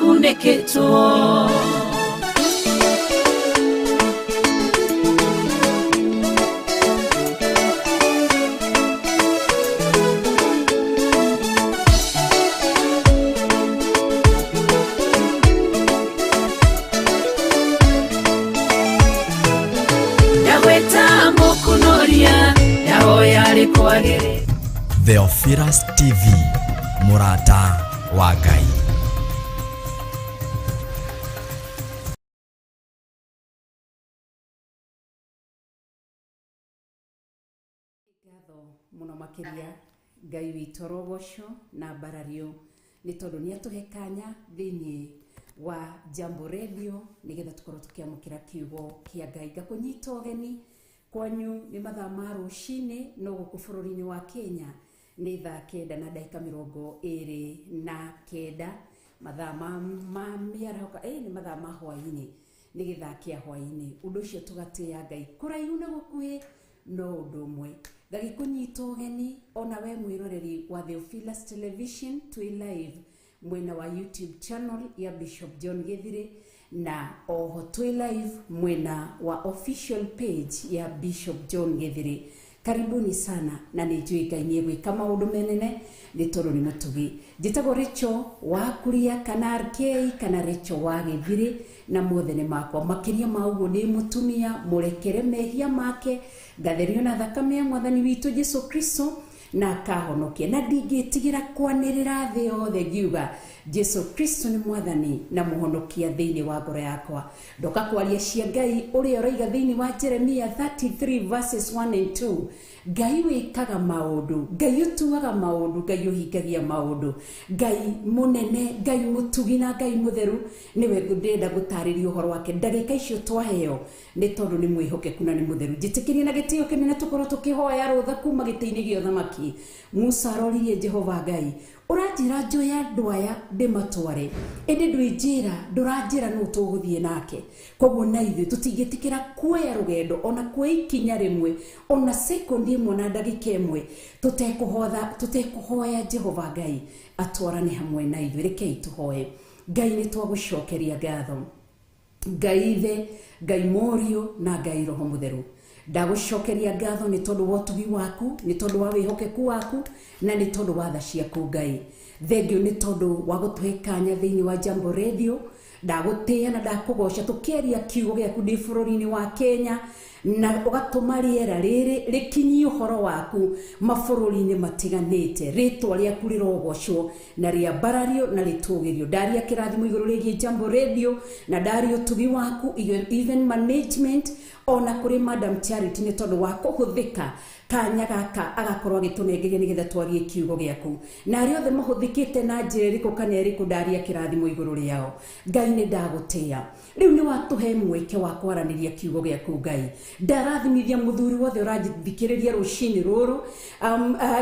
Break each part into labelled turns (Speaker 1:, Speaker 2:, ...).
Speaker 1: kuneketwo.
Speaker 2: Theophilus TV, Murata wa Ngai.
Speaker 3: Ngatho muno makiria Ngai witũ rogoco na mbarario nĩ tondũ nĩ atuhekanya thĩinĩ wa Jambo Radio nigetha tukorwo tukiamũkĩra kiugo kĩa Ngai. Ngakũnyita ũgeni kwanyu nĩ mathaa ma rũcinĩ no gũkũ bũrũri-inĩ wa Kenya nĩ thaa 9:29 mathaa ma mĩaraho nĩ mathaa ma hwaĩ-inĩ nĩ gĩthaa kĩa hwaĩ-inĩ. Ũndũ ũcio tũgatĩĩa Ngai kũraihu na gũkuhĩ no ũndũ ũmwe. Ngagĩkũnyita ũgeni ona we mwĩroreri wa Theophilus Television twĩ live mwena wa YouTube channel ya Bishop John Githiri na oho twĩ live mwena wa official page ya Bishop John Githiri. Karibuni sana na nĩnjũĩ Ngai nĩegwĩka maũndũ menene nĩ tondũ nĩ mũtugi. Njĩtagwo Rachel wa Kuria kana RK kana Rachel wa Githiri na mothene makwa makĩria ma ũguo nĩ mũtumia mũrekere mehia make ngatherio na thakame ya Mwathani witũ Jesu Kristo na akahonokia na ndingĩtigĩra kwanĩrĩra thĩ yothe ngiuga Jesu Kristo nĩ Mwathani na mũhonokia thĩinĩ wa ngoro yakwa. Ndoka kwaria cia Ngai ũrĩa ũraiga thĩinĩ wa Jeremia 33 verses 1 and 2. Ngai wĩkaga maũndũ, Ngai ũtuaga maũndũ, Ngai ũhingagia maũndũ, Ngai mũnene, Ngai mũtugi na Ngai mũtheru nĩwe ndĩrenda gũtarĩria ũhoro wake ndagĩka icio twaheo nĩ tondũ nĩ mwĩhokeku na nĩ mũtheru. Njĩtĩkĩrie na gĩtĩo kĩnene tũkorwo tũkĩhoya rũtha kuma gĩtĩ-inĩ gĩa ũthamaki. Musa aroririe Jehova Ngai ũranjĩra njoya andũ aya ndĩmatware ĩndĩ ndwĩnjĩra ndũranjĩra nũ tũgũthiĩ nake. Koguo na ithuĩ tũtingĩtĩkĩra kuoya rũgendo ona kuoya ikinya rĩmwe ona sekondi ĩmwe na ndagĩka ĩmwe tũtekũhoya Jehova Ngai atwarane hamwe na ithuĩ. Rekei tũhoye. Ngai nĩ twagũcokeria ngatho, Ngai Ithe, Ngai Mũriũ na Ngai Roho Mũtheru. Ndagũcokeria ngatho nĩ tondũ wa ũtugi waku, nĩ tondũ wa wĩhokeku waku na nĩ tondũ wa tha ciaku Ngai. Thengio nĩ tondũ wa gũtũhe kanya thĩinĩ wa Jambo Radio. Ndagũtĩĩa na ndakũgoca tũkĩaria kiugo gĩaku ndĩ bũrũri-inĩ wa Kenya na ũgatũma rĩera rĩrĩ rĩkinyie ũhoro waku mabũrũri-inĩ matiganĩte. Rĩtwa rĩaku rĩrogocwo na rĩambarario na rĩtũgĩrio. Ndaria kĩrathimo igũrũ rĩgiĩ Jambo Radio na ndaria ũtugi waku even management ona kũrĩ Madam Charity nĩ tondũ wa kũhũthĩka kanya gaka agakorwo agĩtũnengeria nĩgetha twarie kiugo gĩaku. Na arĩa othe mahũthĩkĩte na njĩra ĩrĩkũ kana ĩrĩkũ ndaria kĩrathimo igũrũ rĩao. Ngai nĩ ndagũtĩĩa. Rĩu nĩ watũhe mweke wa kwaranĩria kiugo gĩaku Ngai. Ndarathimithia mũthuri wothe ũrathikĩrĩria rũcinĩ rũrũ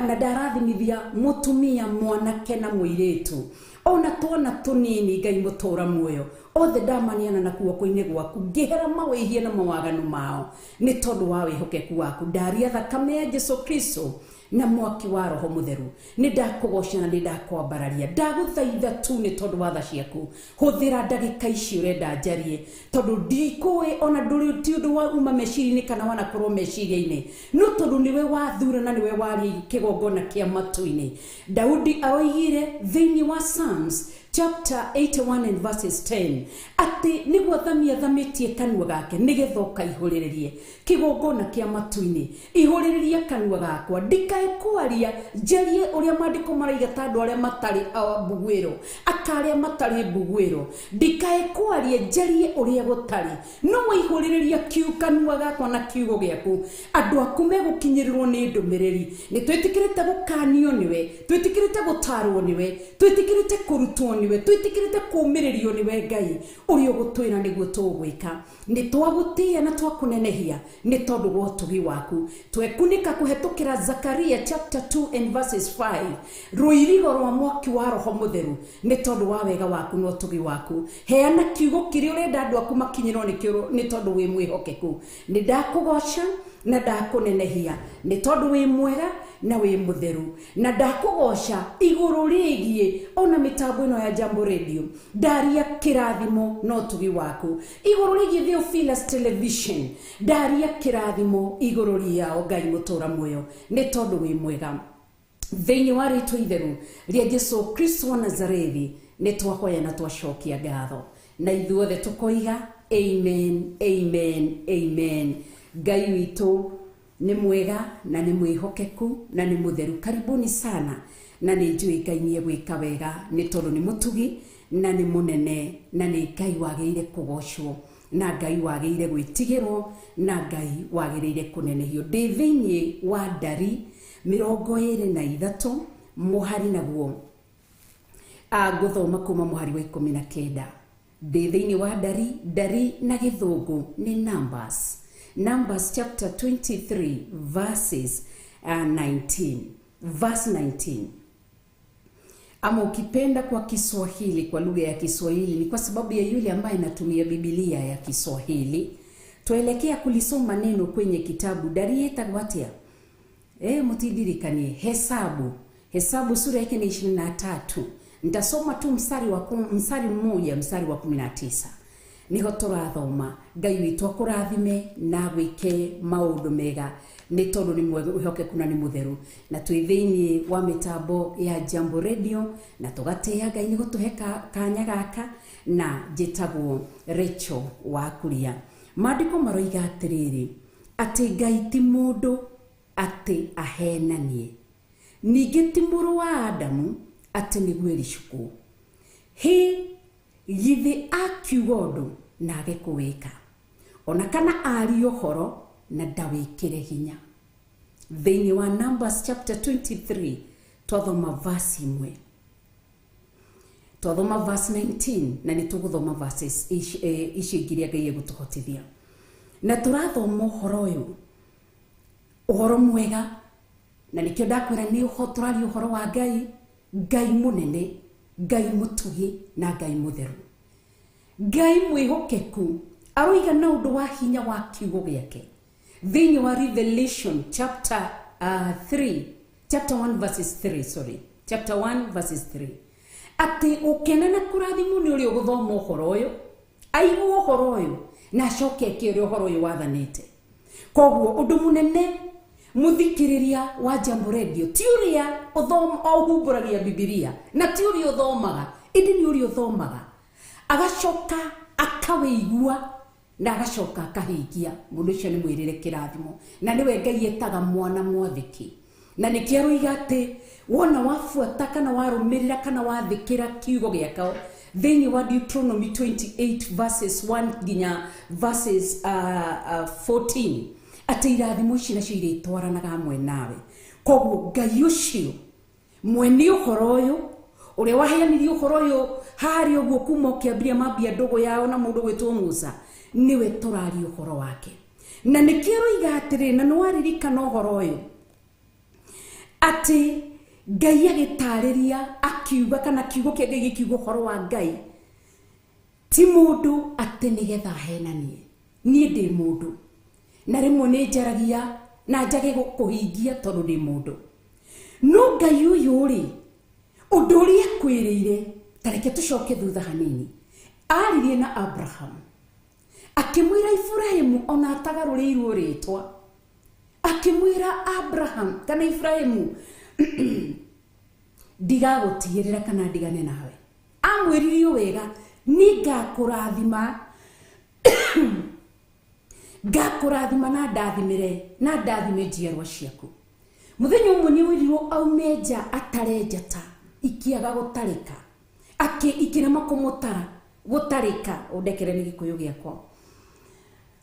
Speaker 3: na ndarathimithia mũtumia mwanake na mũirĩtu ona twana tũnini Ngai mũtũra muoyo othe ndamaniana na guoko-inĩ gwaku ngĩhera mawĩhia na mawaganu mao nĩ tondũ wa wĩhokeku waku. Ndaria thakame ya Jesu Kristo na mwaki wa Roho Mũtheru nĩ ndakũgoca na nĩ ndakwambararia. Ndagũthaitha tu nĩ tondũ wa tha ciaku hũthĩra ndagĩka ici ũrenda njarie tondũ ndikũĩ ona ndũrĩ ti ũndũ wa uma meciria-inĩ kana wanakorwo meciria-inĩ no tondũ nĩwe wathura na nĩwe waria kĩgongona kĩa matũ-inĩ. Daudi aroigire thĩinĩ wa Psalms chapter 81 and verses 10 atĩ nĩguo thamĩtie kanua gake nĩgetha ũkaihũrĩrĩrie kĩgongona kĩa matũ-inĩ. Ihũrĩrĩria kanua gakwa ndikae kwaria njarie ũrĩa maandĩko maraiga ta andũ arĩa matarĩ mbuguĩro akarĩa matarĩ mbuguĩro. Ndikae kwaria njarie ũrĩa gũtarĩ no ihũrĩrĩria kanua gakwa na kiugo gĩaku. Andũ aku megũkinyĩrĩrwo nĩ ndũmĩrĩri. Nĩ twĩtĩkĩrĩte gũkanio nĩwe, twĩtĩkĩrĩte gũtarwo nĩwe, twĩtĩkĩrĩte kũrutwo nĩwe, twĩtĩkĩrĩte kũũmĩrĩrio nĩwe Ngai ũrĩa ũgũtwĩra nĩguo tũgwĩka. Nĩ twagũtĩĩa na twakũnenehia nĩ tondũ wa ũtugi waku. Twekunĩka kũhetũkĩra Zakaria chapter 2 and verses 5 rũirigo rwa mwaki wa Roho Mũtheru nĩ tondũ wa wega waku na ũtugi waku. Heana kiugo kĩrĩa ũrenda andũ aku makinyĩrwo nĩ tondũ wĩ mwĩhokeku. Nĩ ndakũgoca na ndakũnenehia nĩ tondũ wĩ mwega na wi mutheru na ndakugoca iguru rigie ona mitambo ino ya Jambo Radio ndaria kirathimo no tugi waku iguru rigie Theophilus Television ndaria kirathimo iguru riao Ngai mutura muoyo ni tondu wi mwega thĩinĩ wa rĩtwa itheru rĩa Jesu Kristo wa Nazarethi nĩ twahoya na twacokia ngatho na ithuothe tukoiga amen amen amen. Ngai witũ nĩ mwega na nĩ mwĩhokeku na nĩ mũtheru. Karibuni sana na nĩ njũĩ Ngai nĩ egwĩka wega nĩ tondũ nĩ mũtugi na nĩ mũnene na nĩ Ngai wagĩrĩire kũgocwo na Ngai wagĩrĩire gwĩtigĩrwo na Ngai wagĩrĩire kũnenehio. Ndĩ thĩinĩ wa Ndari 23 mũhari naguo ngũthoma kuma mũhari wa 19. Ndĩ thĩinĩ wa Ndari na gĩthũngũ nĩ Numbers chapter 23 verses 19. Verse 19. Ama ukipenda kwa Kiswahili, kwa lugha ya Kiswahili, ni kwa sababu ya yule ambaye anatumia Biblia ya Kiswahili. Tuelekea kulisoma neno kwenye kitabu Ndari etagwatia. Mutidirikanie Hesabu sura yake ni 23. Nitasoma tu mstari mmoja, mstari wa 19. Niho turathoma. Ngai witũ akũrathime na gwĩke maũndũ mega nĩ tondũ nĩ mwĩhokeku na nĩ mũtheru na twĩ thĩinĩ wa mitambo ya Jambo Radio na tũgatĩĩa Ngai nĩ gũtũhe kanya gaka na njĩtagwo Rachel wa Kuria. Maandĩko maroiga atĩrĩrĩ atĩ Ngai ti mũndũ atĩ ahenanie, ningĩ ti mũrũ wa Adamu atĩ nĩguo ericukwo. Githĩ akiuga ũndũ na age kũwĩka, ona kana aria ũhoro na ndawĩkĩre hinya. Thĩinĩ wa Numbers chapter 23 twathoma verse 1, twathoma verse 19 na nĩ tũgũthoma verses ici ingĩ Ngai egũtũhotithia. Na tũrathoma ũhoro mwega na nĩkĩo ndakwĩra nĩ tũraria ũhoro wa Ngai mũnene, Ngai mũtugi na Ngai mũtheru. Ngai mwĩhokeku aroiga na ũndũ wa hinya wa kiugo gĩake thĩinĩ wa Revelation chapter 1 verses 3 atĩ ũkena na kũrathimwo nĩ ũrĩa ũgũthoma ũhoro ũyũ, aigua ũhoro ũyũ na acoke eke ũrĩa ũhoro ũyũ wathanĩte. Koguo ũndũ mũnene muthikiriria wa Jambo Radio ti ũrĩa ũhumbũragia Biblia na ti ũrĩa ũthomaga, ĩndĩ nĩ ũrĩa ũthomaga agacoka akawĩigua na agacoka akahingia. Mũndũ ũcio nĩ mwĩrĩre kĩrathimo na nĩwe Ngai etaga mwana mwathĩki. Na nĩkĩo aroiga atĩ wona wafuata kana warũmĩrĩra kana wathĩkĩra kiugo gĩake thĩinĩ wa Deuteronomy 28 verses 1 nginya verses 14 atĩ irathimo ici nacio irĩtwaranaga hamwe nawe. Koguo Ngai ũcio mwene ũhoro ũyũ ũrĩa waheanirie ũhoro ũyũ harĩ ũguo kuma ũkĩambia mambia ndũgũ yao na mũndũ gwĩtwo Musa niwe tũraria ũhoro wake. Na nĩkĩo aroiga atĩrĩ na nĩwaririkana ũhoro ũyũ atĩ Ngai agĩtarĩria akiuga kana kiugo kĩa Ngai gĩkiuga ũhoro wa Ngai ti mũndũ atĩ nĩgetha ahenanie. Niĩ ndĩ mũndũ na rĩmwe nĩ njaragia na njage gũkũhingia tondũ ndĩ mũndũ, no Ngai ũyũ rĩ ũndũ ũrĩa kwĩrĩire. Tareke tũcoke thutha hanini. Aririe na Abraham akĩmwĩra Ibrahimu ona atagarũrĩirwo rĩtwa, akĩmwĩra Abraham kana Ibrahimu ndigagũtigĩrĩra kana ndigane nawe. Amwĩririo wega nĩ ngakũrathima na ndathime njiarwa ciaku. Mũthenya ũmwe nĩ wĩrirwo aume nja atare njata ikiaga gũtarĩka ikĩrema kũmũtara gũtarĩka. Ũndekere nĩ gĩkũyũ gĩakwa.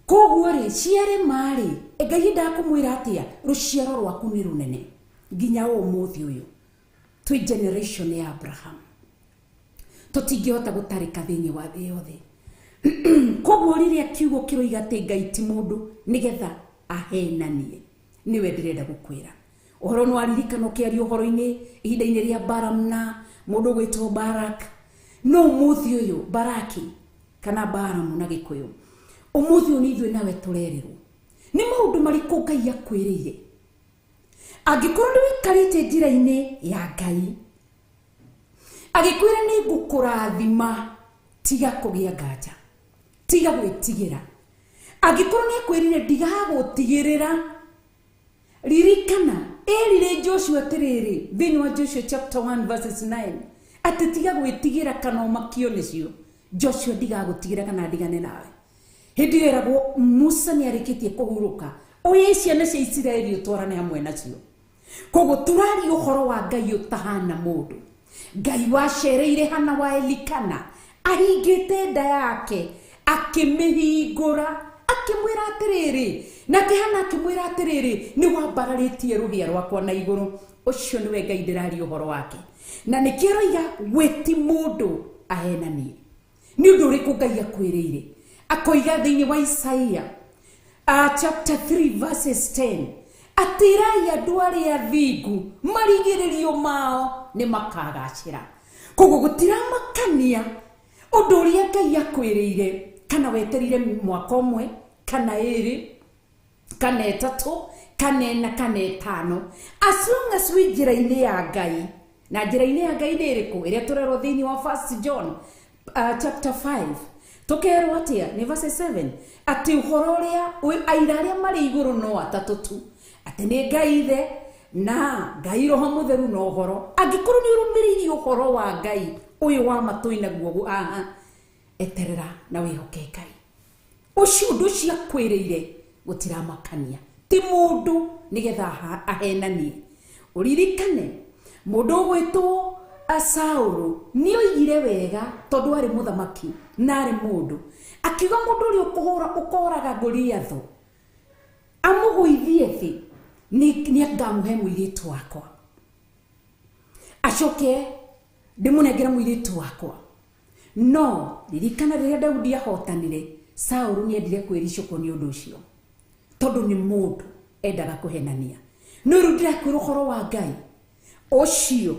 Speaker 3: Koguo rĩ ciare marĩ Ngai ndakũmwĩra atĩa rũciaro rwaku nĩ rũnene nginya ũmũthĩ ũyũ. Twĩ generation ya Abraham tũtingĩhota gũtarĩka thĩinĩ wa thĩ yothe. Koguo rĩrĩa kiugo kĩroiga atĩ Ngai ti mũndũ nĩgetha ahenanie, niwe ndĩrenda gũkwĩra. Ũhoro nĩwaririkana ũkĩaria ũhoro-inĩ ihinda-inĩ rĩa Balaam na mũndũ gwĩtwo Barak. No ũmũthĩ ũyũ Baraki kana Balaam na gĩkũyũ, ũmũthĩ ũyũ nĩ ithuĩ nawe tũrerĩrwo nĩ maũndũ marĩkũ Ngai akwĩrĩire Angĩkorwo nĩ wĩikarĩte njĩra-inĩ ya Ngai, agĩkwĩra nĩ ngũkũrathima, tiga kũgĩa nganja, tiga gwĩtigĩra. Angĩkorwo nĩ akwĩrire ndigagũtigĩrĩra, ririkana erire Joshua atĩrĩrĩ thĩinĩ wa Joshua chapter 1 verses 9 atĩ tiga gwĩtigĩra kana ũmakio nĩcio. Joshua ndigagũtigĩra kana ndigane nawe. Hĩndĩ ĩyo eragwo Musa nĩ arĩkĩtie kũhurũka, oye ciana cia Isiraeli ũtwarane hamwe nacio. Koguo tũrari ũhoro wa Ngai ũtahana mũndũ. Ngai wacereire Hana wa Elikana, ahingĩte nda yake, akĩmĩhingũra, akĩmwĩra atĩrĩrĩ, nake Hana akĩmwĩra atĩrĩrĩ, nĩ wambararĩtie rũhĩa rwakwa na igũrũ. Ũcio nĩwe Ngai ndĩrari ũhoro wake. Na nĩkĩo roiga gwĩti mũndũ ahenanie. Nĩ ũndũ ũrĩkũ Ngai akwĩrĩire? Akoiga thĩinĩ wa Isaia chapter 3 verses 10, atĩrai andũ arĩa athingu marigĩrĩrio mao nĩ makagacĩra. Koguo gũtiramakania ũndũ ũrĩa Ngai akwĩrĩire, kana weterire mwaka ũmwe kana ĩrĩ kana ĩtatũ kana ĩna kana ĩtano, as long as wĩ njĩra-inĩ ya Ngai. Na njĩra-inĩ ya Ngai nĩ ĩrĩkũ? Ĩrĩa tũrerwo thĩinĩ wa 1 John chapter 5 tũkerwo atĩa nĩ verse 7, atĩ ũhoro ũrĩa aira arĩa marĩ igũrũ no atatũ tu, atĩ nĩ Ngai Ithe na Ngai Roho Mũtheru na ũhoro. Angĩkorwo nĩ ũrũmĩrĩire ũhoro wa Ngai ũyũ wa matũi naguo eterera na wĩhoke Ngai. Ũcio ũndũ ũcio akwĩrĩire gũtiramakania, ti mũndũ nĩgetha ahenanie. Ũririkane mũndũ ũgwĩtwo Saũlũ nĩ oigire wega tondũ arĩ mũthamaki na arĩ mũndũ, akiuga mũndũ ũrĩa ũkoraga Goliathũ amũgũithie thĩ nĩ ngamũhe mũirĩtu wakwa, acoke ndĩmũnengere mũirĩtu wakwa. No ririkana rĩrĩa Daudi ahotanire, Saũlũ nĩ endire kwĩricũkwo nĩ ũndũ ũcio, tondũ nĩ mũndũ endaga kũhenania. No rĩu ndĩrakwĩra ũhoro wa Ngai ũcio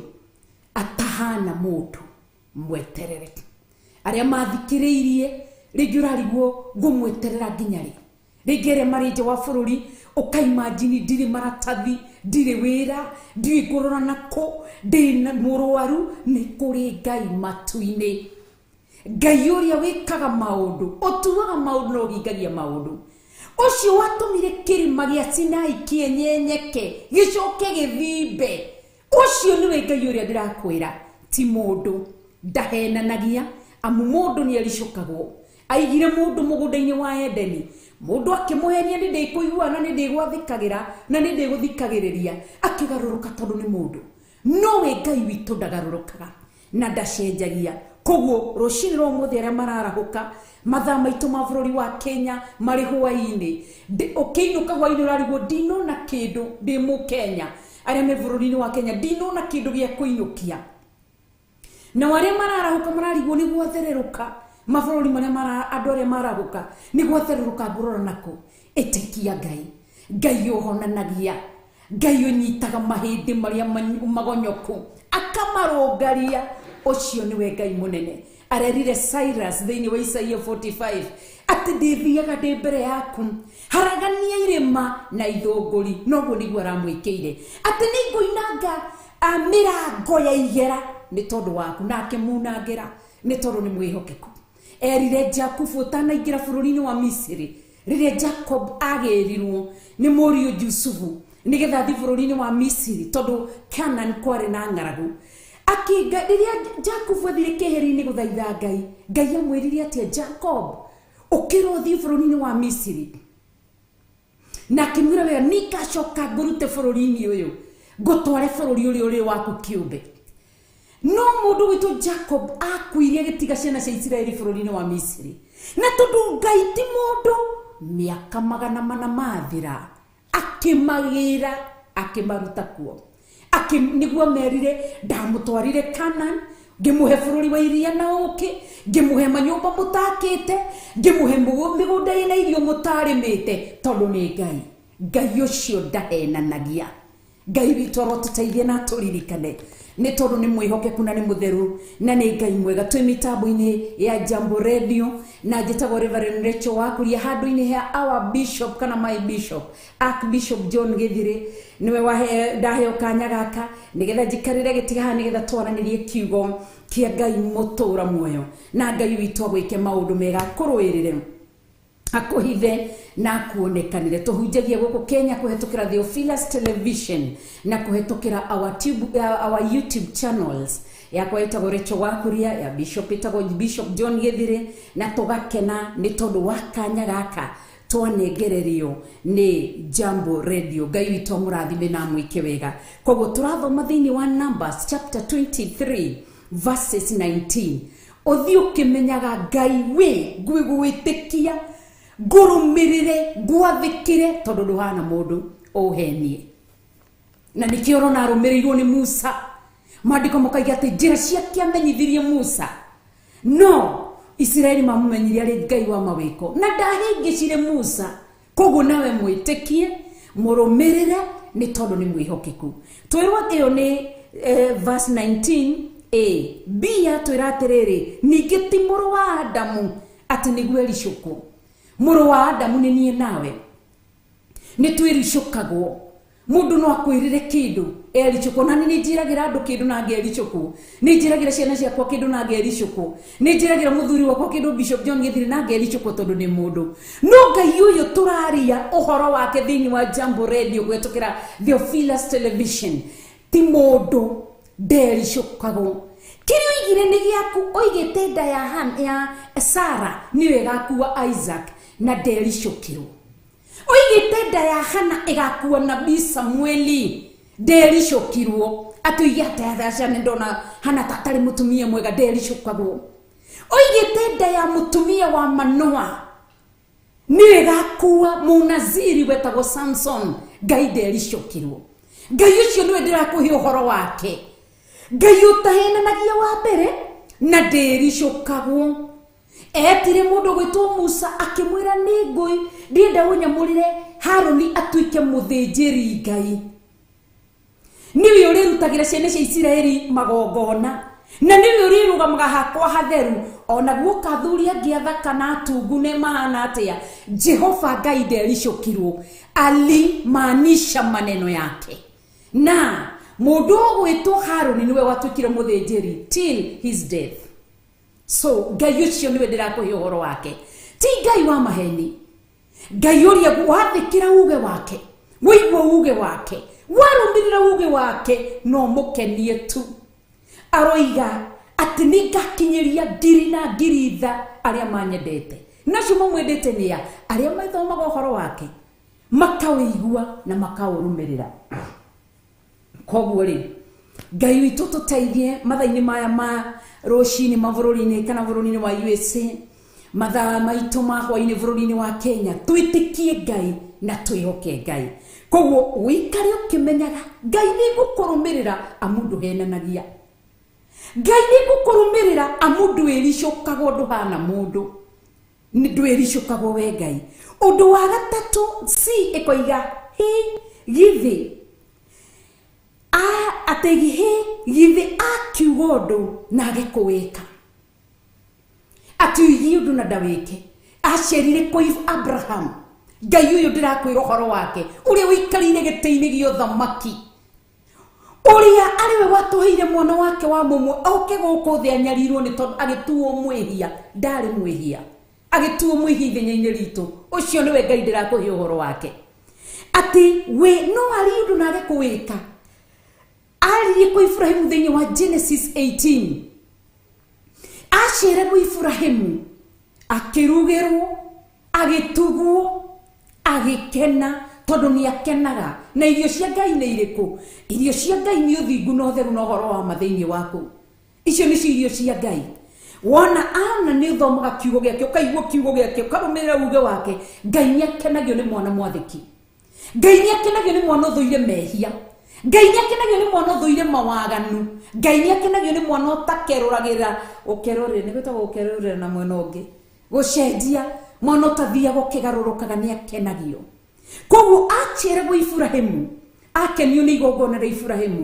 Speaker 3: atahana mũndũ, mweterere. Arĩa mathikĩrĩirie rĩngĩ ũrarigwo ngũmweterera nginya rĩ? Rĩngĩ arĩa marĩ nja wa bũrũri ũkaimagine ndirĩ maratathi, ndirĩ wĩra, ndirĩ ngũrora nakũ, ndĩ mũrwaru. Nĩ kũrĩ Ngai matu-inĩ, Ngai ũrĩa wĩkaga maũndũ, ũtuaga maũndũ na ũhingagia maũndũ. Ũcio watũmire kĩrĩma gĩa Sinai kĩenyenyeke gĩcoke gĩthimbe, ũcio nĩwe Ngai ũrĩa ndĩrakwĩra, ti mũndũ. Ndahenanagia, amu mũndũ nĩ aricũkagwo. Aigire mũndũ mũgũnda-inĩ wa Edeni, mũndũ akĩmũhenia nĩ ndĩkũiguana, nĩ ndĩgwathĩkagĩra na nĩ ndĩgũthikagĩrĩria, akĩgarũrũka tondũ nĩ mũndũ. Nowe Ngai witũ ndagarũrũkaga na ndacenjagia. Koguo rũcinĩ rwa ũmũthĩ arĩa mararahũka, mathaa maitũ ma bũrũri wa Kenya marĩ hwaĩ-inĩ, ũkĩinũka hwaĩ-inĩ ũrarigwo ndinona kĩndũ, ndĩ Mũkenya. Arĩa me bũrũri-inĩ wa Kenya ndinona kĩndũ gĩa kũinũkia. Na arĩa mararahũka mararigwo nĩ gwathererũka, mabũrũri marĩa andũ arĩa marahũka nĩ gwathererũka ngũrora nakũ. Ĩtĩkia Ngai, Ngai ũhonanagia, Ngai ũnyitaga mahĩndĩ marĩa magonyoku akamarũngaria. Ũcio nĩwe Ngai mũnene. Arerire Cyrus thĩinĩ wa Isaia 45 atĩ ndĩthiaga ndĩ mbere yaku, haragania irĩma na ithũngũri. Noguo nĩguo aramwĩkĩire, atĩ nĩ ngũinanga mĩrango ya igera nĩ tondũ waku, na akĩmunangĩra nĩ tondũ nĩ mwĩhokeku. Erire Jakubu ũtanaingĩra bũrũri-inĩ wa Misiri, rĩrĩa Jacob agĩrirwo nĩ mũriũ Jusufu nĩgetha athiĩ bũrũri-inĩ wa Misiri tondũ Canaan kwarĩ na ng'aragu. Akinga rĩrĩa Jakubu athire keheri-inĩ gũthaitha Ngai, Ngai amwĩrire atĩa, Jacob ũkĩra ũthiĩ bũrũri-inĩ wa Misiri. Na akĩmwĩra wega, nĩngacoka ngũrute bũrũri-inĩ ũyũ, ngũtware bũrũri ũrĩa ũrĩ waku kĩũmbe. No mũndũ witũ Jacob akuire agĩtiga ciana cia Isiraeli bũrũri-inĩ wa Misiri. Na tondũ Ngai ti mũndũ, mĩaka 400 mathira akĩmagĩra, akĩmaruta kuo. Nĩguo merire ndamũtwarire Canaan, ngĩmũhe bũrũri wa iria na ũkĩ, ngĩmũhe manyũmba mũtakĩte, ngĩmũhe mĩgũnda ĩna irio mũtarĩmĩte, tondũ nĩ Ngai. Ngai ũcio ndahenanagia. Ngai witũ arotũteithie na tũririkane nĩ tondũ nĩ mwĩhokeku na nĩ mũtheru na nĩ Ngai mwega. Twĩ mitambo-inĩ ya Jambo Radio na njĩtagwo Reverend Rachel Wakuria, handũ-inĩ ha our bishop kana my bishop Archbishop John Githiri. Niwe ndaheo kanya gaka nigetha njikarĩre gĩtĩ haha nigetha twaranĩrie kiugo kĩa Ngai mũtũra muoyo, na Ngai witũ agwĩke maũndũ mega, kũrũĩrĩre, akũhithe na kuonekanire. Tuhunjagia gũkũ Kenya kũhetũkĩra Theophilus Television na kũhetũkĩra our YouTube channels yakwa ĩtagwo Rachel Wakuria, ya Bishop ĩtagwo Bishop John Githiri, na tũgakena nĩ tondũ wa kanya gaka twanengererio nĩ Jambo Radio. Ngai witũ mũrathime na mwĩke wega. Koguo tũrathoma thĩinĩ wa Numbers chapter 23 verses 19. Ũthiĩ ũkĩmenyaga Ngai wĩ ngwĩgwĩtĩkia ngũrũmĩrĩre ngwathĩkĩre tondũ ndũhana mũndũ ũhenie. Na nĩkĩo ũrona arũmĩrĩirwo nĩ Musa. Maandĩko makaiga atĩ njĩra ciake amenyithirie Musa, no Israeli mamumenyirie arĩ Ngai wa mawĩko na ndahĩngĩcire Musa. Koguo nawe mwĩtĩkie mũrũmĩrĩre nĩ tondũ nĩ mwĩhokeku. Twĩrwo ĩyo nĩ verse 19a. B yatwĩra atĩrĩrĩ, ningĩ ti mũrũ wa Adamu atĩ nĩguo ericũkwo. Mũrũ wa Adamu nĩ niĩ nawe, nĩ twĩricũkagwo. Mũndũ no akwĩrĩre kĩndũ ericũkwo, na nĩ njĩragĩra andũ kĩndũ na ngericũkwo, nĩ njĩragĩra ciana ciakwa kĩndũ na ngericũkwo, nĩ njĩragĩra mũthuri wakwa kĩndũ Bishop John Githiri na ngericũkwo tondũ nĩ mũndũ. No Ngai ũyũ tũraria ũhoro wake thĩinĩ wa Jambo Radio kũhetũkĩra Theophilus Television ti mũndũ, ndericũkagwo. Kĩrĩa oigire nĩ gĩaku, oigĩte nda ya Sara nĩwe ĩgakuua Isaac na ndericũkĩrwo. Oigĩte nda ya Hana ĩgakuua nabii Samueli, ndericũkirwo. Atũige atayathaca nĩ ndona Hana tatarĩ mũtumia mwega, ndericũkagwo. Oigĩte nda ya mũtumia wa Manoa nĩwe ĩgakuua mũnaziri wetagwo Samson, Ngai ndericũkirwo. Ngai ũcio nĩwe ndĩrakũhe ũhoro wake, Ngai ũtahenanagia wa mbere na ndericũkagwo. Etire mũndũ gwĩtwo Musa akĩmwĩra nĩ ngũi ndienda ũnyamũrĩre Harũni atuĩke mũthĩnjĩri Ngai. Nĩwe ũrĩrutagĩra ciana cia Isiraeli magongona, na nĩwe ũrĩrũgamaga hakwa hatheru. Ona guoka athuri angĩ athaka na atungu nĩ mahana atĩa, Jehova Ngai ndericũkirwo. Alimaanisha maneno yake, na mũndũ gwĩtwo Harũni nĩwe watuĩkire mũthĩnjĩri till his death. So Ngai ũcio nĩwe ndĩrakũhe ũhoro wake, ti Ngai wa maheni. Ngai ũrĩa wathĩkĩra uge wake, wĩigua uge wake, warũmĩrĩra uge wake, no mũkenie tu. Aroiga atĩ nĩ ngakinyĩria ngiri na ngiri itha arĩa manyendete. Nacio mamwendete nĩa? Arĩa mathomaga ũhoro wake, makawĩigua na makaũrũmĩrĩra. Koguo rĩ, Ngai witũ tũteithie mathaa-inĩ maya ma rũcinĩ mabũrũri-inĩ kana bũrũri-inĩ wa USA, mathaa maitũ ma hwainĩ bũrũri-inĩ wa Kenya, twĩtĩkie Ngai na twĩhoke Ngai. Koguo wĩikare ũkĩmenyaga Ngai nĩ gũkũrũmĩrĩra amu ndũhenanagia, Ngai nĩ gũkũrũmĩrĩra amu ndwĩricũkagwo, ndũhana mũndũ, ndwĩricũkagwo we Ngai. Ũndũ wa gatatũ C ĩkoiga githĩ ategi githĩ akiuga ũndũ na agĩkũwĩka, atuigie ũndũ na ndawĩke. Acerire kũi Abraham. Ngai ũyũ ndĩrakwĩra ũhoro wake, ũrĩa wĩikarĩire gĩtĩ-inĩ gĩa ũthamaki, ũrĩa arĩwe watũheire mwana wake wa mũmwe oke gũkũ thĩ anyarirwo nĩ tondũ agĩtuo mwĩhia. Ndarĩ mwĩhia, agĩtuo mwĩhia ithenya-inĩ ritũ. Ũcio nĩwe Ngai ndĩrakũhe ũhoro wake, atĩ we no arĩ ũndũ na agĩkũwĩka. Aririe kwa Ibrahimu thĩinĩ wa Genesis 18. Acererwo Ibrahimu, akĩrugĩrwo, agĩtugwo, agĩkena tondũ nĩ akenaga. Na irio cia Ngai nĩ irĩkũ? Irio cia Ngai nĩ ũthingu na ũtheru na ũhoro wa ma thĩinĩ waku. Icio nĩcio irio cia Ngai. Wona ana nĩ ũthomaga kiugo gĩake, ũkaigua kiugo gĩake, ũkarũmĩrĩra uge wake, Ngai nĩ akenagio nĩ mwana mwathĩki. Ngai nĩ akenagio nĩ mwana ũthũire mehia. Ngai nĩ akenagio nĩ mwana ũthũire mawaganu. Ngai nĩ akenagio nĩ mwana ũtakerũragĩra. Ũkerũrĩra nĩ gwĩtagwo ũkerũrĩra na mwena ũngĩ, gũcenjia. Mwana ũtathiaga ũkĩgarũrũkaga nĩ akenagio. Koguo acererwo Ibrahimu, akenio nĩ igongona rĩa Ibrahimu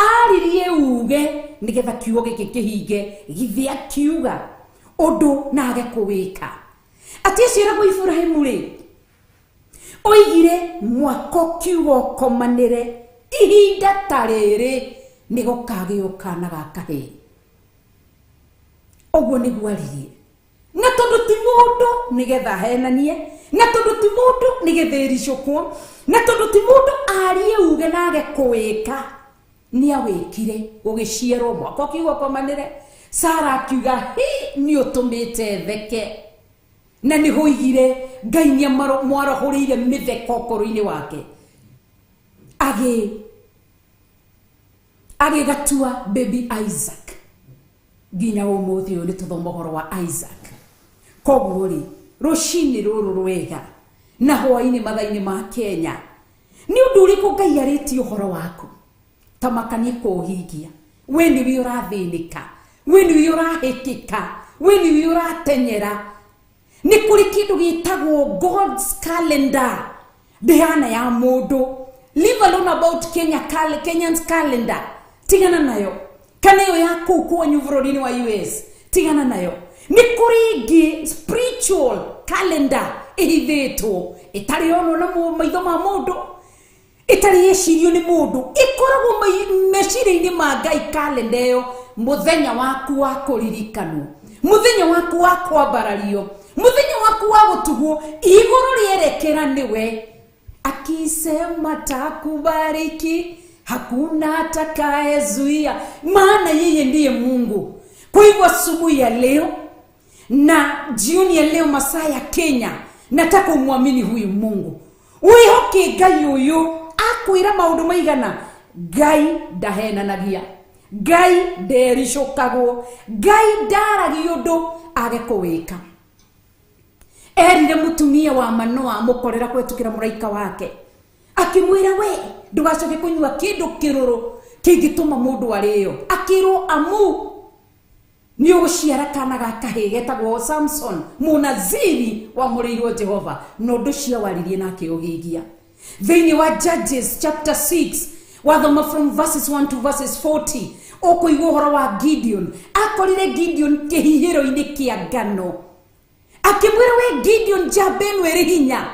Speaker 3: aririe uge nigetha kiugo gĩkĩ kĩhinge githĩ akiuga ũndũ na age kũwĩka atĩ aciragwo Ibrahimu rĩ oigire mwako kiugo komanĩre ihinda ta rĩrĩ nĩ gũkagĩũka na gakahĩ ũguo nĩguo aririe na tondũ ti mũndũ nĩgetha henanie na tondũ ti mũndũ nĩgetha ericũkwo na tondũ ti mũndũ arie uge na age kũwĩka nĩ awĩkire gũgĩciarwo mwako kiugo komanĩre Sara akiuga nĩ ũtũmĩte theke na nĩ hoigire Ngai nĩ mwarahũrĩire mĩtheko ũkũrũ-inĩ wake agĩgatua baby Isaac nginya ũmũthĩ ũyũ nĩ tũthoma ũhoro wa Isaac koguo rĩ rũcinĩ rũrũ rwega na hwaĩ-inĩ mathaa-inĩ ma Kenya nĩ ũndũ ũrĩkũ Ngai arĩtie ũhoro waku ta makanie kũũhingia we nĩwe ũrathĩnĩka we nĩwe ũrahĩkĩka we nĩwe ũratenyera nĩ kũrĩ kĩndũ gĩtagwo God's calendar ndĩhana ya mũndũ leave alone about Kenyan's calendar tigana nayo kana yo ya kũu kwanyu bũrũri-inĩ wa US tigana nayo nĩ kũrĩ ingĩ spiritual calendar ĩhithĩtwo ĩtarĩ onwo na maitho ma mũndũ ĩtarĩ yecirio nĩ mũndũ ĩkoragwo meciria-inĩ ma Ngai calendar ĩyo mũthenya waku wa kũririkanwo mũthenya waku wa kwambarario mũthenya waku wa gũtugwo igũrũ rĩerekera nĩwe akisema takubariki hakuna atakayezuia maana yeye ndiye Mungu. Kwa hivyo asubuhi ya leo na jioni ya leo masaa ya Kenya nataka umwamini huyu Mungu wihoke Ngai uyu akwira maundu maigana Ngai ndahenanagia Ngai ndericũkagwo Ngai ndaragi undu age kũwĩka erire mutumia wa Manoa mukorera kwetukira muraika wake akimwira we ndugacoke kunyua kindu kiruru kingituma mundu arĩyo akirwo amu ni uguciara kana gakahĩ getagwo Samson munaziri wa mũrĩirwo Jehova no ndu cia waririe nake ũgĩgia thĩinĩ wa Judges chapter 6 wathoma from verses 1 to verses 40 ũkũigua ũhoro wa Gideon akorire Gideon kĩhihĩro-inĩ kĩa ngano akimwira we Gideon jabenu ĩrĩ hinya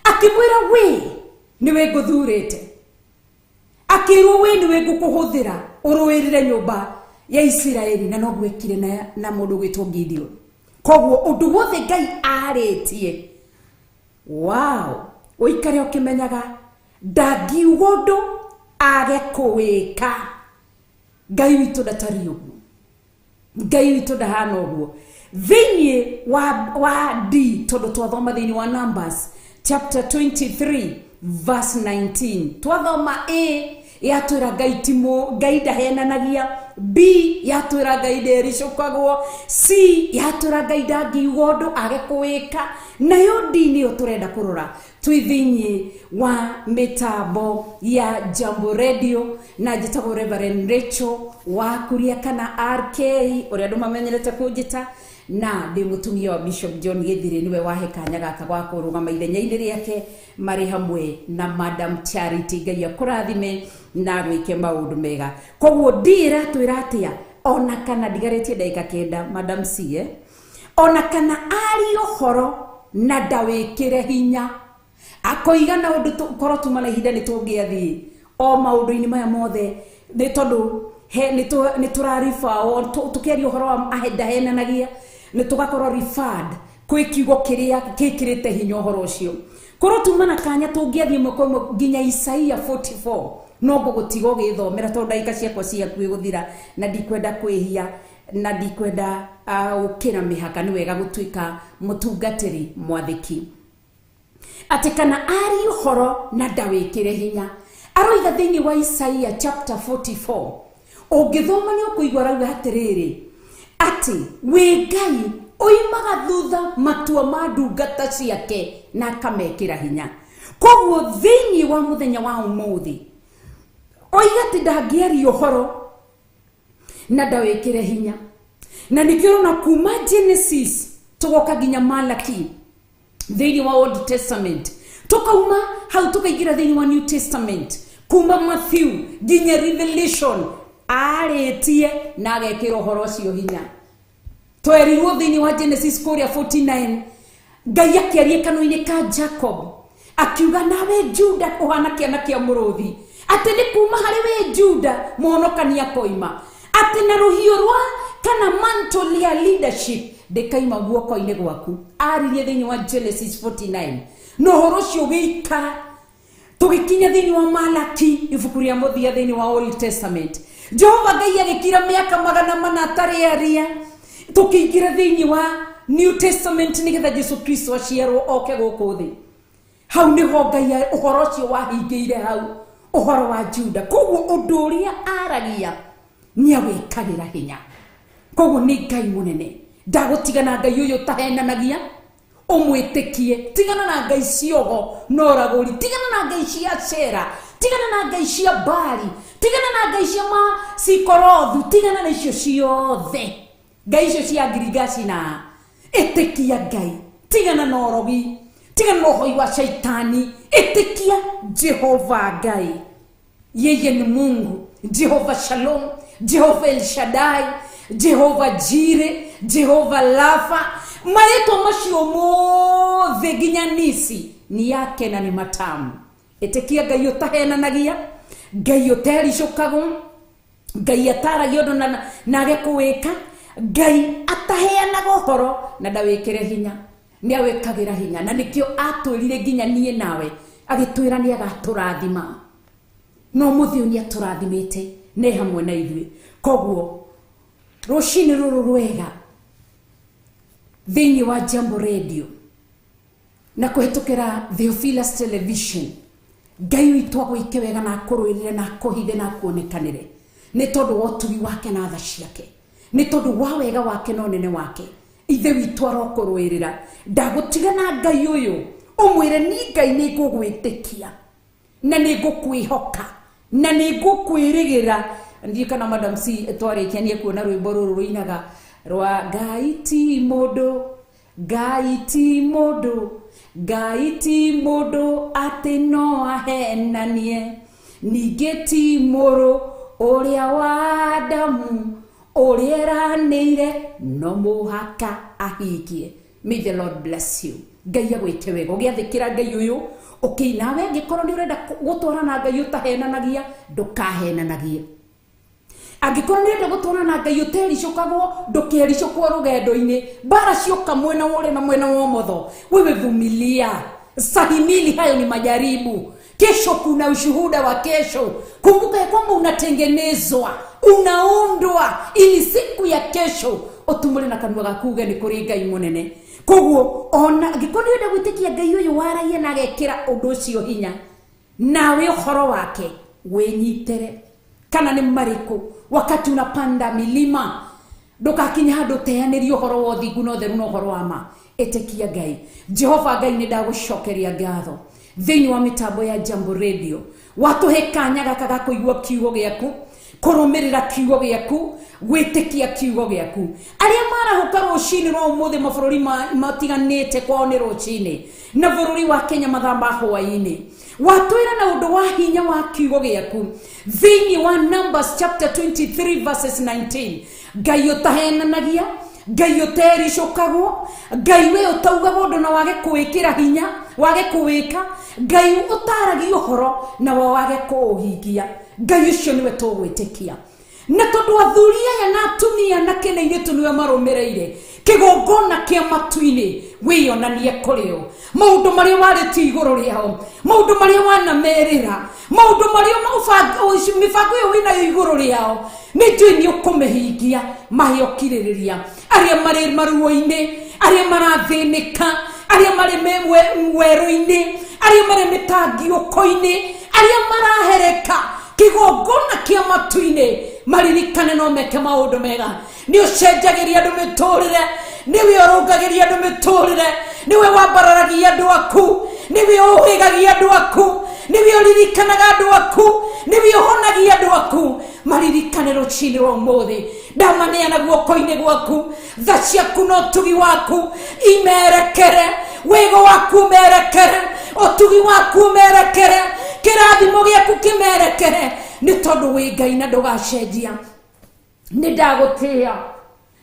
Speaker 3: akimwira we niwe ngũthurĩte akirwo we niwe ngũkũhũthĩra ũrũĩrĩre nyũmba ya Isiraeli na no gwĩkire na mũndũ gwĩtwo Gideon koguo ũndũ wothe Ngai arĩtie wow ũikare ũkĩmenyaga ndangiuga ũndũ age kũwĩka Ngai witũ ndatari ũguo Ngai witũ ndahana ũguo thĩinĩ wa D tondũ twathoma thĩinĩ wa Numbers chapter 23 verse 19 twathoma A yatwĩra Ngai timo Ngai ndahenanagia B yatwĩra Ngai ndericũkagwo C yatwĩra Ngai ndangiuga ũndũ age kũwĩka nayo D nĩyo tũrenda kũrora twĩ thĩinĩ wa mĩtambo ya Jambo Radio na njĩtagwo Reverend Rachel wa Kuria kana RK ũrĩa andũ mamenyerete kũnjĩta na ndi mutumia wa Bishop John Githiri niwe wahe kanya gaka gwa kũrũgama ithenya-inĩ rĩake marĩ hamwe na Madam Charity Ngai akũrathime na gwĩke maũndũ mega koguo ndira twĩra atĩa ona kana ndigarĩtie ndagĩka kenda Madam C ona kana ari ũhoro na ndawĩkĩre hinya akoiga na ũndũ korwo tuma na ihinda nĩ tũngĩathiĩ o maũndũ-inĩ maya mothe nĩ tondũ nĩ tũrariba tũkĩaria ũhoro wa ndahenanagia nĩ tũgakorwo referred kwĩ kiugo kĩrĩa kĩkĩrĩte hinya ũhoro ũcio korwo tuma na kanya tũngĩathiĩ mweko nginya Isaia 44 no ngũgũtiga ũgĩthomera tondũ ndagĩka ciakwa ciakuĩ gũthira na ndikwenda kwĩhia na ndikwenda gũkĩra mĩhaka nĩ wega gũtuĩka mũtungatĩri mwathĩki atĩ kana ari ũhoro na ndawĩkĩre hinya aroiga thĩinĩ wa Isaia chapter 44 ũngĩthoma nĩ ũkũigua rauga atĩrĩrĩ atĩ wĩ Ngai oimaga thutha matua ma ndungata ciake na akamekĩra hinya koguo thĩinĩ wa mũthenya wa ũmũthĩ oiga atĩ ndangĩaria ũhoro na ndawĩkĩre hinya na nĩkĩo na kuma Genesis tũgoka nginya Malaki thĩinĩ wa Old Testament tukauma hau tukaingĩra thĩinĩ wa New Testament kuma Matthew nginya Revelation arĩtie na agekĩra ũhoro ũcio hinya. Twerirwo thĩinĩ wa Genesis 4:49 Ngai akĩaria kanua-inĩ ka Jacob akiuga nawe Juda ũhana kĩana kĩa mũrũthi atĩ nĩ kuma harĩ we Juda mũhonokania koima atĩ na rũhiũ rwa kana mantle ya leadership ndĩkaima guoko-inĩ gwaku. Aririe thĩinĩ wa Genesis 49 no ũhoro ũcio ũgĩikara tũgĩkinya thĩinĩ wa Malaki ibuku rĩa mũthia thĩinĩ wa Old Testament. Jehova Ngai agĩkira mĩaka 400 atarĩ aria tũkĩingĩra thĩinĩ wa New Testament nĩgetha Jesu Kristo aciarwo oke gũkũ thĩ. Hau nĩho Ngai ũhoro ũcio wahingĩire hau ũhoro wa Juda. Koguo ũndũ ũrĩa aragia nĩ awĩkagĩra hinya. Koguo nĩ Ngai mũnene. Ndagũtigana Ngai ũyũ tahenanagia ũmwĩtĩkie. Tigana na Ngai ciogo noragũri. Tigana na Ngai cia Shera. Tigana na Ngai cia Bali. Tigana na Ngai cia Sikorothu. Tigana na icio ciothe. Ngai icio cia Girigasi na ĩtĩkia Ngai. Tigana na orogi. Tigana na ũhoi wa shaitani. Ĩtĩkia Jehova Ngai. Yeye ni Mungu. Jehova Shalom. Jehova El Shaddai. Jehova Jire. Jehova Lafa. Marĩtwa macio mothe nginya nisi ni yake na ni matamu. Ĩtĩkia Ngai ũtahenanagia. Ngai ũtericũkagwo. Ngai ataragio ũndũ na agekũwĩka. Ngai ataheanaga ũhoro na ndawĩkĩre hinya. Nĩ awĩkagĩra hinya na nĩkĩo atwĩrire nginya niĩ nawe agĩtwĩra nĩ agatũrathima. No mũthĩ nĩ atũrathimĩte nĩ hamwe na ithuĩ. Koguo rũcinĩ rũrũ rwega thĩinĩ wa Jambo Radio na kũhetũkĩra Theophilus Television, Ngai witũ agwĩke wega na akũrũĩrĩre na akũhithe na akuonekanĩre nĩ tondũ wa ũtugi wake na tha ciake, nĩ tondũ wa wega wake na ũnene wake. Ithe witũ arokũrũĩrĩra. Ndagũtigana Ngai ũyũ ũmwĩre nĩ Ngai nĩ ngũgwĩtĩkia na nĩ ngũkwĩhoka na nĩ ngũkwĩrĩgĩra. Ndiĩ kana Madam C twarĩkia nĩ kuona rwĩmbo rũrũ rũinaga rwa Ngai ti mũndũ, Ngai ti mũndũ, Ngai ti mũndũ atĩ no ahenanie, ningĩ ti mũrũ ũrĩa wa Adamu ũrĩa eranĩire no mũhaka ahingie. May the Lord bless you. Ngai agwĩke wega ũgĩathĩkĩra Ngai ũyũ. Okay, nawe angĩkorwo nĩ ũrenda gũtwarana Ngai ũtahenanagia ndũkahenanagie. Angĩkorwo nĩ ũrenda gũtwarana Ngai ũtericũkagwo ndũkericũkwo rũgendo-inĩ. Mbara cioka mwena wa ũrĩa na mwena wa ũmotho, wewe vumilia. Stahimili, hayo ni majaribu. Kesho kuna ushuhuda wa kesho. Kumbuka ya kwamba unatengenezwa, unaundwa ili siku ya kesho utumule na kanua gakuge ni kuri Ngai munene. Koguo ona angĩkorwo nĩ ũrenda gwĩtĩkia Ngai ũyũ waragia na agekĩra ũndũ ũcio hinya, nawe ũhoro wake wĩnyitere. Kana nĩ marĩkũ wakati unapanda milima ndũkakinya handũ teanĩrio ũhoro wa ũthingu na ũtheru na ũhoro wa ma. Ĩtĩkia Ngai. Jehova Ngai nĩ ndagũcokeria ngatho thĩinĩ wa mĩtambo ya Jambo Radio. Watũhe kanya gaka ga kũigua kiugo gĩaku, kũrũmĩrĩra kiugo gĩaku, gwĩtĩkia kiugo gĩaku. Arĩa marahũka rũcinĩ rwa ũmũthĩ mabũrũri matiganĩte kwao nĩ rũcinĩ na bũrũri wa Kenya mathaa ma hwaĩ-inĩ, watwĩra na ũndũ wa hinya wa kiugo gĩaku thĩinĩ wa Numbers chapter 23 verses 19. Ngai ũtahenanagia, Ngai ũtericũkagwo, Ngai we ũtaugaga ũndũ na wage kwĩkĩra hinya, wage kwĩka, Ngai ũtaragia ũhoro na wage kũũhingia. Ngai ũcio nĩwe tũgwĩtĩkia. Na tondũ athuri aya na atumia na kĩnĩ-inĩ nĩwe marũmĩrĩire kĩgongona kĩa matu-inĩ, wĩonanie kũrĩ o. Maũndũ marĩa warĩtie igũrũ rĩao, maũndũ marĩa wanamerĩra, maũndũ marĩa mĩbango ĩyo wĩnayo igũrũ rĩao, nĩ njũĩ nĩ ũkũmĩhingia mahe ũkirĩrĩria. Arĩa marĩ maruo-inĩ, arĩa marathĩnĩka, arĩa marĩ werũ-inĩ, arĩa marĩ mĩtangĩũko-inĩ, arĩa marahereka kĩgongona kĩa matu-inĩ, maririkane no meke maũndũ mega. Nĩ ũcenjagĩria andũ mĩtũrĩre, nĩwe ũrũngagĩria andũ mĩtũrĩre, nĩwe wambararagia andũ aku, nĩwe ũhĩgagia andũ aku, nĩwe ũririkanaga andũ aku, nĩwe ũhonagia andũ aku. Maririkane rũcinĩ rwa ũmũthĩ ndamaneana guoko-inĩ gwaku, tha ciaku na ũtugi waku imerekere, wĩgo waku umerekere, ũtugi waku umerekere, kirathimo giaku kimerekere ni tondu wi Ngai na ndugacenjia. Ni ndagutia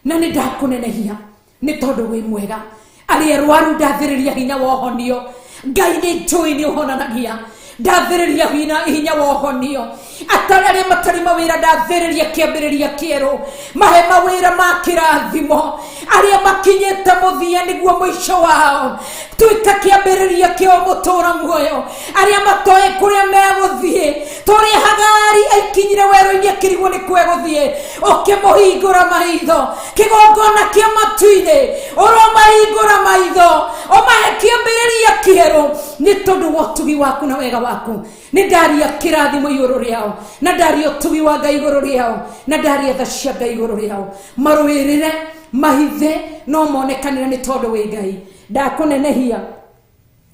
Speaker 3: na ni ndakunenehia ni tondu wi mwega. Ari rwaru ndathiriria hinya wa honio. Ngai ni njui ni uhonanagia. Ndathiriria hinya wa honio. Atarare matari mawira ndathiriria kiambiriria kieru. Mahe mawira ma kirathimo. Aria makinyete muthia niguo mwisho wao. Tuika kiambiriria kio mutura muoyo. Aria matoe kuria meguthie. Turi Hagari aikinyire weru-ini akirigwo ni kweguthie. Ukimuhingura maitho. Kigongona kia matu-ini. Uromahingura maitho. Omahe kiambiriria kieru. Ni tondu wa utugi waku na wega waku. Ni ndaria kirathimo iguru riao. Na ndaria utugi wa Ngai iguru riao. Na ndaria tha cia Ngai iguru riao. Maruirire mahithe no monekanire ni tondu wi Ngai. Ndakunenehia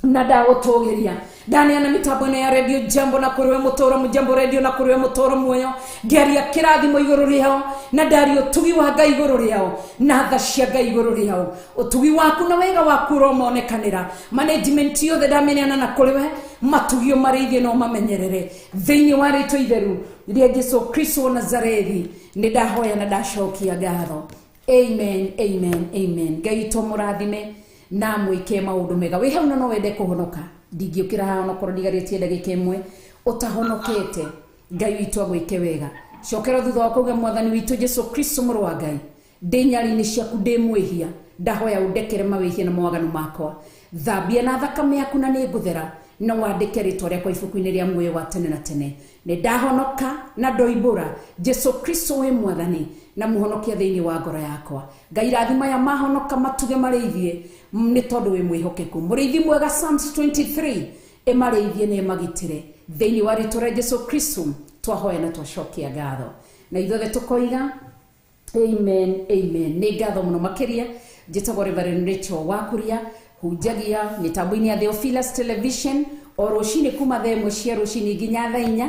Speaker 3: na ndagutugiria. Ndaniana mitambo ya Radio Jambo na kuriwe mutoro Mujambo Radio na kuriwe mutoro muoyo. Ngeria kirathimo iguru riao na ndaria utugi wa Ngai iguru riao. Na tha cia Ngai iguru riao. Utugi waku na wega waku ro monekanira. Management yothe ndamenyana na kuriwe matugio marithie no mamenyerere. Thiini wa ritwa itheru ria Jesu Kristo wa Nazarethi ni ndahoya na ndacokia ngatho. Amen, amen, amen. Ngai to murathime na mwike maundu mega. Wi hau no wende kuhonoka. Ndingiukira haha no korwo ndigaritie ndagika imwe utahonokete. Ngai witu agwike wega. Cokera thutha wa kuga mwathani witu Jesu Kristo muru wa Ngai. Ndinyari-ini ciaku ndi mwihia. Ndahoya undekere mawihia na mwaganu makwa. Thambia na thakame yaku na ni nguthera. Na wandike ritwa riakwa ibuku-ini ria muoyo wa tene na tene. Ni ndahonoka na ndoimbura Jesu Kristo we mwathani na muhonokia thiini wa ngoro yakwa. Ngai rathima ya mahonoka matuge mareithie ni tondu wi mwihokeku. Muriithi mwega Psalms 23 emareithie ni magitire thiini wa ritwa ria Jesu Kristo twahoya na twacokia ngatho. Na ithuothe tukoiga amen, amen. Ni ngatho muno makiria. Njitagwo Reverend Rachel Wakuria hunjagia mitambo-ini ya Theophilus Television o rucini kuma thaa imwe cia rucini nginya thaa 4.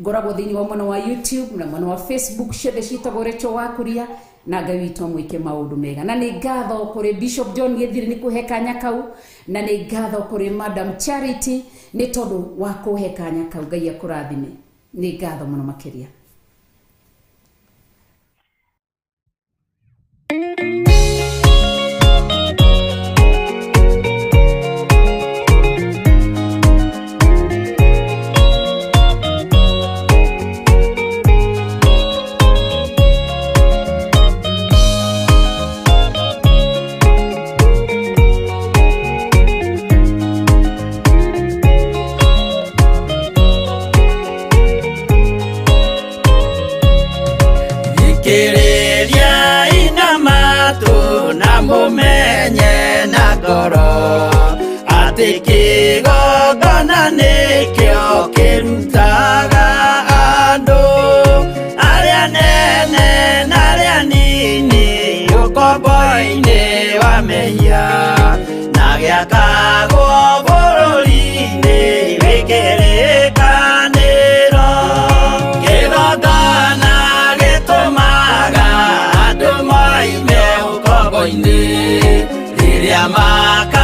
Speaker 3: Ngoragwo thiini wa mwena wa YouTube na mwena wa Facebook ciothe ciitagwo Rachel Wakuria na Ngai witu amwike maundu mega. Na ni ngatho kuri Bishop John Githiri ni kuhe kanya kau na ni ngatho kuri Madam Charity ni tondu wa kuhe kanya kau. Ngai akurathime. Ni ngatho muno makiria.
Speaker 1: Kiriria ina matu na mumenye na ngoro ati kigongona nikio kirutaga andu aria nene na aria nini ukombo-ini wa mehia na giakagwo bururi-ini wikirikaniro kigongona gitumaga andu moime ukombo-ini riria maka